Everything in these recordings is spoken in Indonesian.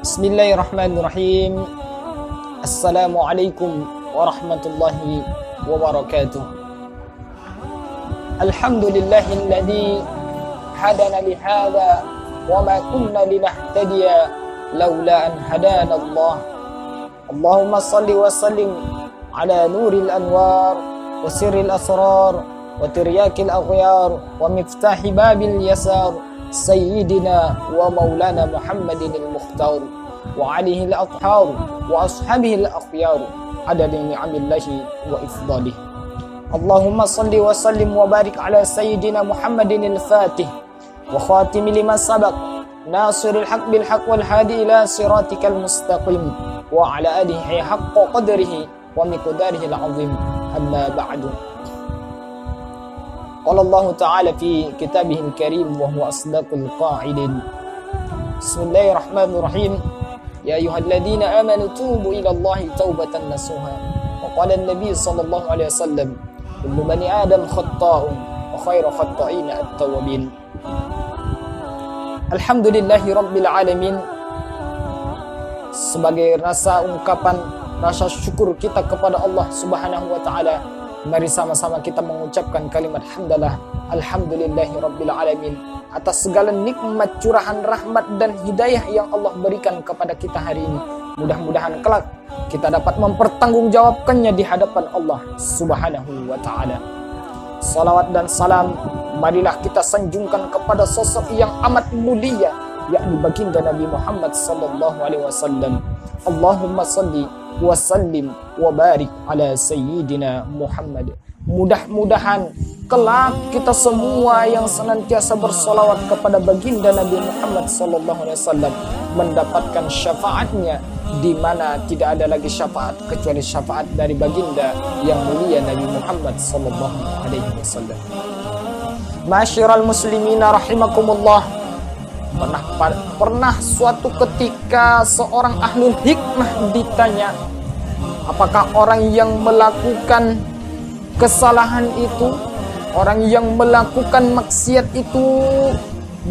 Bismillahirrahmanirrahim. Assalamualaikum warahmatullahi wabarakatuh. Alhamdulillahilladzi hadana lihada wa ma kunna linahtadiya laula an hadana Allah. Allahumma salli wa sallim ala nuril anwar wa sirril asrar wa tiryakil aghyar wa miftahi babil yasar Sayyidina wa maulana Muhammadin al-Mukhtar wa alihi al-athhar wa ashabihi al-akhyar adada ni'amillahi wa ifdalih. Allahumma salli wa sallim wa barik ala Sayyidina Muhammadin al-Fatih wa khatimi lima sabaq nasiril haq bil haq wal hadi ila siratikal mustaqim wa ala alihi haqqa qadrihi wa miqdarihi al-azim. Amma ba'du. Qala Allah Ta'ala fi kitabihil karim wa huwa asdaqul qa'ilin. Bismillahirrahmanirrahim. Ya ayyuhalladzina amanu tubu ila Allahi taubatan nasuha. Wa qala an-nabiy sallallahu alaihi wasallam, kullu bani adam khatta'un wa khairu khatta'ina at-tawwabin. Alhamdulillahi rabbil alamin. Sebagai rasa ungkapan rasa syukur kita kepada Allah Subhanahu wa taala, mari sama-sama kita mengucapkan kalimat hamdalah alhamdulillahi rabbil alamin atas segala nikmat, curahan rahmat dan hidayah yang Allah berikan kepada kita hari ini. Mudah-mudahan kelak kita dapat mempertanggungjawabkannya di hadapan Allah Subhanahu wa taala. Salawat dan salam marilah kita sanjungkan kepada sosok yang amat mulia, yakni baginda Nabi Muhammad sallallahu alaihi wasallam. Allahumma salli wa sallim wa barik ala Sayyidina Muhammad. Mudah-mudahan kelak kita semua yang senantiasa bersolawat kepada baginda Nabi Muhammad sallallahu alaihi wasallam mendapatkan syafaatnya, di mana tidak ada lagi syafaat kecuali syafaat dari baginda yang mulia Nabi Muhammad sallallahu alaihi wasallam. Masyiral muslimina rahimakumullah. Pernah suatu ketika seorang ahlul hikmah ditanya, apakah orang yang melakukan kesalahan itu, orang yang melakukan maksiat itu,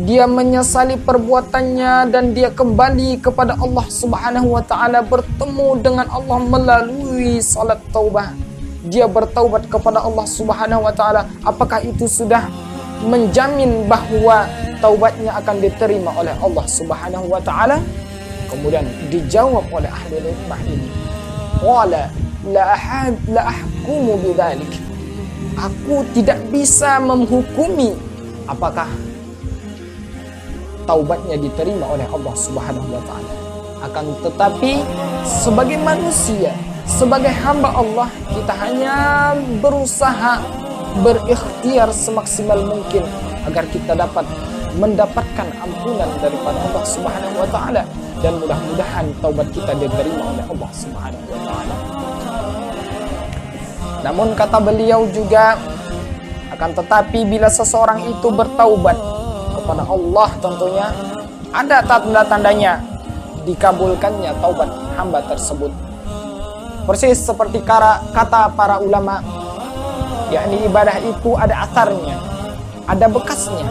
dia menyesali perbuatannya dan dia kembali kepada Allah Subhanahu wa taala, bertemu dengan Allah melalui salat taubah. Dia bertaubat kepada Allah Subhanahu wa taala. Apakah itu sudah menjamin bahwa taubatnya akan diterima oleh Allah Subhanahu wa taala? Kemudian dijawab oleh ahli hikmah ini, qala la ahkumu bidzalik. Aku tidak bisa menghukumi apakah taubatnya diterima oleh Allah Subhanahu wa taala. Akan tetapi sebagai manusia, sebagai hamba Allah, kita hanya berusaha berikhtiar semaksimal mungkin agar kita dapat mendapatkan ampunan daripada Allah Subhanahu wa taala, dan mudah-mudahan taubat kita diterima oleh Allah Subhanahu wa taala. Namun kata beliau juga, akan tetapi bila seseorang itu bertaubat kepada Allah, tentunya ada tanda-tandanya dikabulkannya taubat hamba tersebut. Persis seperti kata para ulama, yakni ibadah itu ada asarnya, ada bekasnya.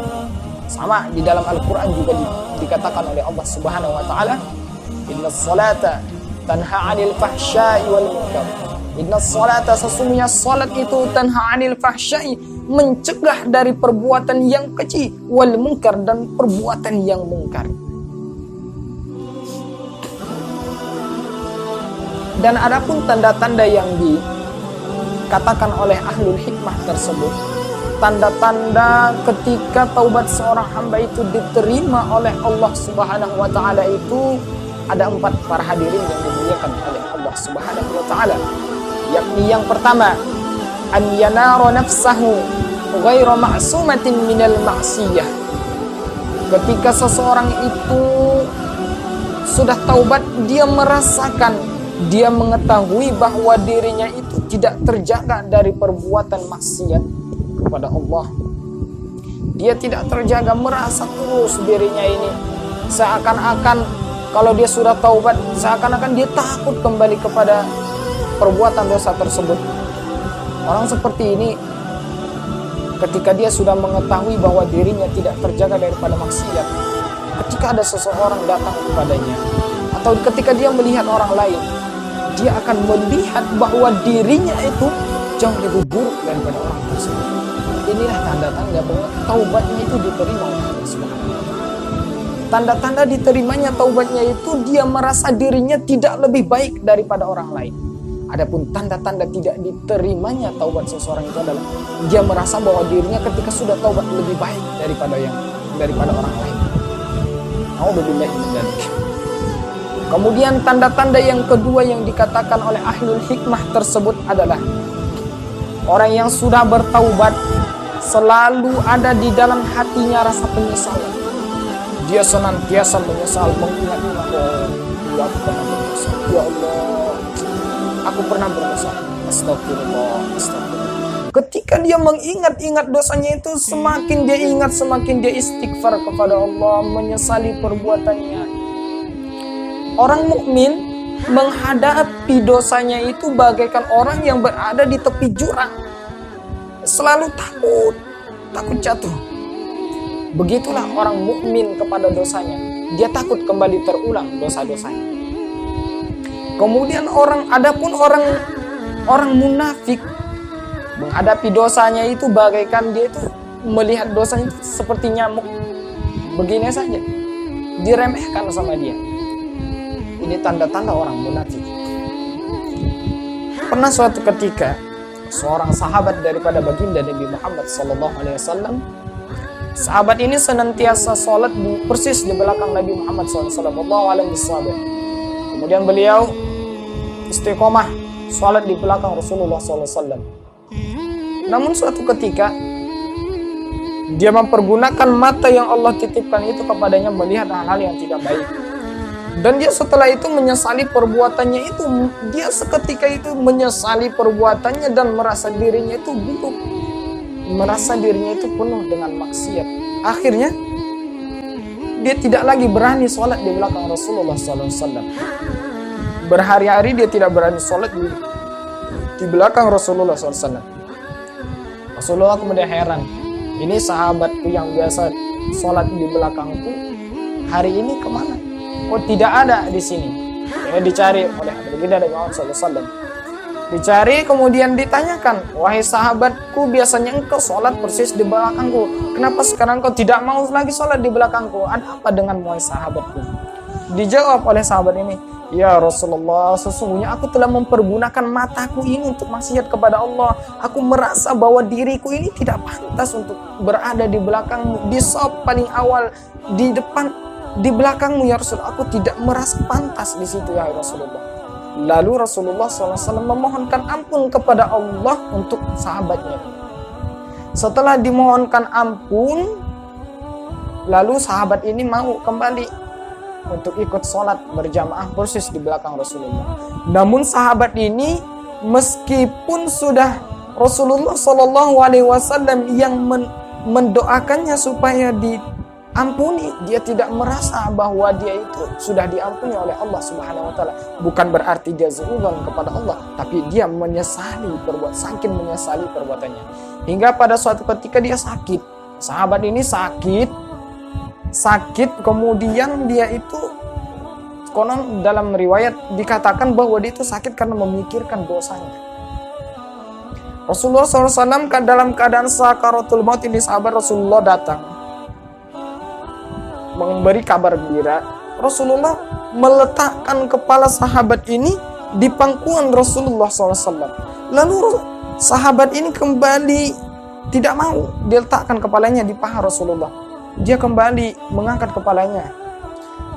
Sama di dalam Al-Quran juga dikatakan oleh Allah Subhanahu wa taala, innas salata tanha 'anil fahsya'i wal munkar. Innas salata, sesungguhnya salat itu tanha 'anil fahsya'i, mencegah dari perbuatan yang keji, wal munkar, dan perbuatan yang mungkar. Dan adapun tanda-tanda yang dikatakan oleh ahlul hikmah tersebut, tanda-tanda ketika taubat seorang hamba itu diterima oleh Allah Subhanahu wa taala itu ada 4 para hadirin yang dimuliakan oleh Allah Subhanahu wa taala. Yakni yang pertama, an yanara nafsahu ghairu ma'sumatin minal ma'siyah. Ketika seseorang itu sudah taubat, dia merasakan, dia mengetahui bahwa dirinya itu tidak terjaga dari perbuatan maksiat kepada Allah. Dia tidak terjaga, merasa terus dirinya ini seakan-akan kalau dia sudah taubat, seakan-akan dia takut kembali kepada perbuatan dosa tersebut. Orang seperti ini ketika dia sudah mengetahui bahwa dirinya tidak terjaga daripada maksiat, ketika ada seseorang datang kepadanya atau ketika dia melihat orang lain, dia akan melihat bahwa dirinya itu jauh lebih buruk daripada orang tersebut. Inilah tanda-tanda bahwa taubatnya itu diterima oleh Allah Subhanahu wa Ta'ala. Tanda-tanda diterimanya taubatnya itu dia merasa dirinya tidak lebih baik daripada orang lain. Adapun tanda-tanda tidak diterimanya taubat seseorang itu adalah dia merasa bahwa dirinya ketika sudah taubat lebih baik daripada orang lain. A'udzubillahi min dzalik. Kemudian tanda-tanda yang kedua yang dikatakan oleh ahlul hikmah tersebut adalah orang yang sudah bertaubat selalu ada di dalam hatinya rasa penyesalan. Dia senantiasa menyesal, mengingat-ingat, oh, aku pernah berdosa. Ya Allah, aku pernah berdosa. Astagfirullah, astagfirullah. Ketika dia mengingat-ingat dosanya itu, semakin dia ingat, semakin dia istighfar kepada Allah, menyesali perbuatannya. Orang mukmin menghadapi dosanya itu bagaikan orang yang berada di tepi jurang. Selalu takut jatuh. Begitulah orang mukmin kepada dosanya. Dia takut kembali terulang dosa-dosanya. Kemudian adapun orang munafik menghadapi dosanya itu bagaikan dia itu melihat dosanya itu seperti nyamuk. Begini saja. Diremehkan sama dia. Ini tanda-tanda orang munafik. Pernah suatu ketika seorang sahabat daripada baginda Nabi Muhammad SAW, sahabat ini senantiasa sholat persis di belakang Nabi Muhammad SAW. Kemudian beliau istiqomah sholat di belakang Rasulullah SAW. Namun suatu ketika dia mempergunakan mata yang Allah titipkan itu kepadanya melihat hal-hal yang tidak baik. Dan dia setelah itu menyesali perbuatannya itu. Dia seketika itu menyesali perbuatannya dan merasa dirinya itu buruk. Merasa dirinya itu penuh dengan maksiat. Akhirnya dia tidak lagi berani sholat di belakang Rasulullah SAW. Berhari-hari dia tidak berani sholat di belakang Rasulullah SAW. Rasulullah kemudian heran. Ini sahabatku yang biasa sholat di belakangku, hari ini kemana? Oh, tidak ada di sini. Ya, dicari oleh baginda Nabi Muhammad SAW. Dicari kemudian ditanyakan, wahai sahabatku, biasanya engkau sholat persis di belakangku. Kenapa sekarang kau tidak mau lagi sholat di belakangku? Ada apa dengan wahai sahabatku? Dijawab oleh sahabat ini, ya Rasulullah, sesungguhnya aku telah mempergunakan mataku ini untuk maksiat kepada Allah. Aku merasa bahwa diriku ini tidak pantas untuk berada di belakangmu, di saf paling awal, di depan. Di belakangmu ya Rasul, aku tidak merasa pantas di situ ya Rasulullah. Lalu Rasulullah SAW memohonkan ampun kepada Allah untuk sahabatnya. Setelah dimohonkan ampun, lalu sahabat ini mau kembali untuk ikut sholat berjamaah persis di belakang Rasulullah. Namun sahabat ini meskipun sudah Rasulullah SAW yang mendoakannya supaya ampuni, dia tidak merasa bahwa dia itu sudah diampuni oleh Allah Subhanahu wa Ta'ala. Bukan berarti dia zuudzon kepada Allah, tapi dia saking menyesali perbuatannya. Hingga pada suatu ketika dia sakit. Sahabat ini sakit, kemudian dia itu konon dalam riwayat dikatakan bahwa dia itu sakit karena memikirkan dosanya. Rasulullah SAW dalam keadaan sakaratul maut ini, sahabat Rasulullah datang memberi kabar gembira. Rasulullah meletakkan kepala sahabat ini di pangkuan Rasulullah SAW. Lalu sahabat ini kembali tidak mau diletakkan kepalanya di paha Rasulullah. Dia kembali mengangkat kepalanya.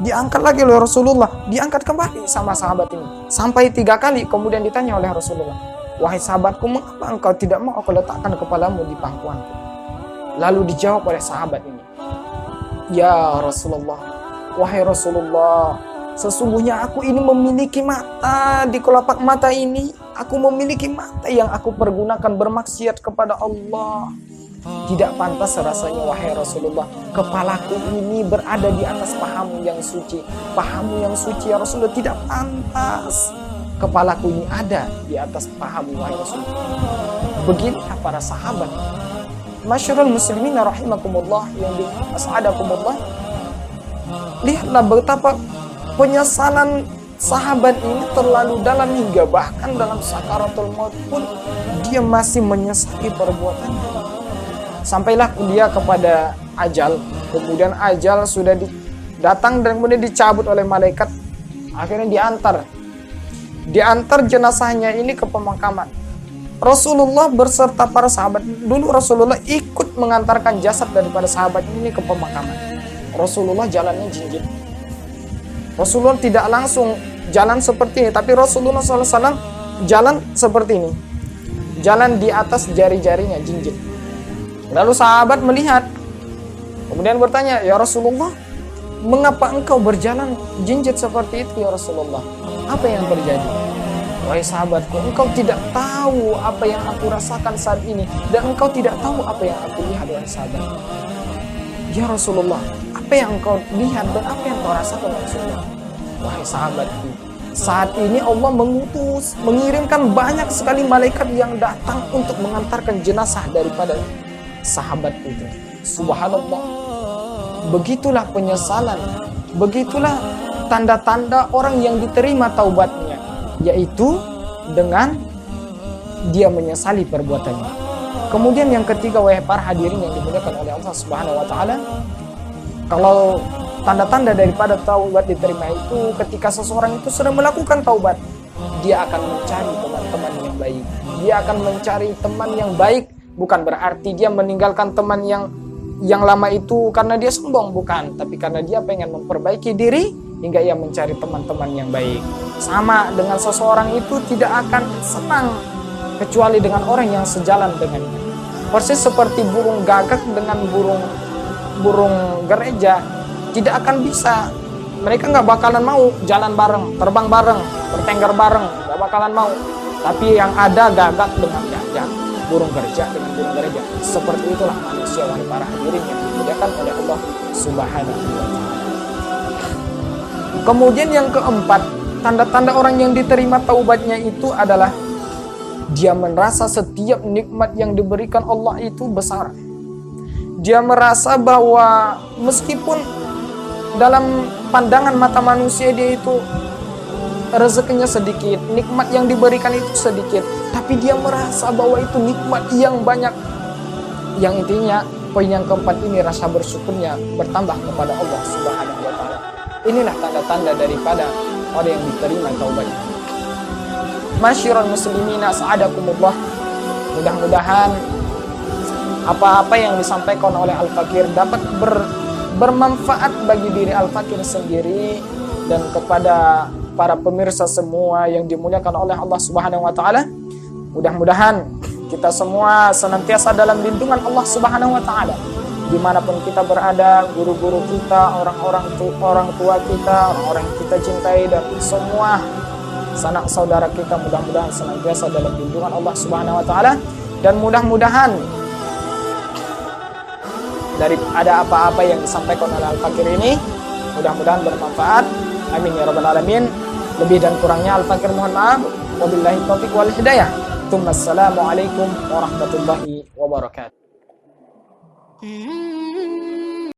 Diangkat lagi oleh Rasulullah, diangkat kembali sama sahabat ini. Sampai 3 kali kemudian ditanya oleh Rasulullah, wahai sahabatku, mengapa engkau tidak mau aku letakkan kepalamu di pangkuanku? Lalu dijawab oleh sahabat ini, ya Rasulullah, wahai Rasulullah, sesungguhnya aku ini memiliki mata, di kelopak mata ini aku memiliki mata yang aku pergunakan bermaksiat kepada Allah. Tidak pantas rasanya wahai Rasulullah, kepalaku ini berada di atas pahamu yang suci. Pahamu yang suci ya Rasulullah, tidak pantas kepalaku ini ada di atas pahamu wahai Rasulullah. Beginilah para sahabat. Masyarul muslimin rahimakumullah, yang as'adakumullah. Lihatlah betapa penyesalan sahabat ini terlalu dalam hingga bahkan dalam sakaratul maut pun dia masih menyesali perbuatannya. Sampailah dia kepada ajal, kemudian ajal sudah datang dan kemudian dicabut oleh malaikat. Akhirnya diantar jenazahnya ini ke pemakaman. Rasulullah berserta para sahabat, dulu Rasulullah ikut mengantarkan jasad daripada sahabat ini ke pemakaman. Rasulullah jalannya jinjit. Rasulullah tidak langsung jalan seperti ini, tapi Rasulullah SAW jalan seperti ini. Jalan di atas jari-jarinya, jinjit. Lalu sahabat melihat, kemudian bertanya, "Ya Rasulullah, mengapa engkau berjalan jinjit seperti itu ya Rasulullah? Apa yang terjadi?" "Wahai sahabatku, engkau tidak tahu apa yang aku rasakan saat ini, dan engkau tidak tahu apa yang aku lihat, wahai sahabat." "Ya Rasulullah, apa yang engkau lihat dan apa yang kau rasakan Rasulullah?" "Wahai sahabatku, saat ini Allah mengirimkan banyak sekali malaikat yang datang untuk mengantarkan jenazah daripada sahabat itu." Subhanallah. Begitulah penyesalan, begitulah tanda-tanda orang yang diterima taubatnya, yaitu dengan dia menyesali perbuatannya. Kemudian yang ketiga, wahai para hadirin yang dimuliakan oleh Allah Subhanahu wa taala, kalau tanda-tanda daripada taubat diterima itu ketika seseorang itu sudah melakukan taubat, dia akan mencari teman-teman yang baik. Dia akan mencari teman yang baik, bukan berarti dia meninggalkan teman yang lama itu karena dia sombong, bukan, tapi karena dia pengen memperbaiki diri hingga ia mencari teman-teman yang baik. Sama dengan seseorang itu tidak akan senang kecuali dengan orang yang sejalan dengannya. Persis seperti burung gagak dengan burung gereja, tidak akan bisa. Mereka nggak bakalan mau jalan bareng, terbang bareng, bertengger bareng, nggak bakalan mau. Tapi yang ada gagak dengan gagak, burung gereja dengan burung gereja. Seperti itulah manusia, wahai para hadirin yang dimuliakan oleh Allah Subhanahu wa taala. Kemudian yang keempat, tanda-tanda orang yang diterima taubatnya itu adalah dia merasa setiap nikmat yang diberikan Allah itu besar. Dia merasa bahwa meskipun dalam pandangan mata manusia dia itu rezekinya sedikit, nikmat yang diberikan itu sedikit, tapi dia merasa bahwa itu nikmat yang banyak. Yang intinya, poin yang keempat ini, rasa bersyukurnya bertambah kepada Allah Subhanahu wa taala. Inilah tanda-tanda daripada orang yang diterima taubatnya. Masyiral muslimin as'adakumullah. Mudah-mudahan apa-apa yang disampaikan oleh Al-Fakir dapat bermanfaat bagi diri Al-Fakir sendiri dan kepada para pemirsa semua yang dimuliakan oleh Allah Subhanahu wa taala. Mudah-mudahan kita semua senantiasa dalam lindungan Allah Subhanahu wa taala. Dimanapun kita berada, guru-guru kita, orang tua kita, orang-orang yang kita cintai, dan semua sanak saudara kita, mudah-mudahan senantiasa dalam lindungan Allah Subhanahu wa taala. Dan mudah-mudahan dari ada apa-apa yang disampaikan oleh Al-Fakir ini, mudah-mudahan bermanfaat. Amin ya rabbal alamin. Lebih dan kurangnya Al-Fakir mohon maaf. Wabillahi taufiq wal hidayah. Assalamualaikum warahmatullahi wabarakatuh.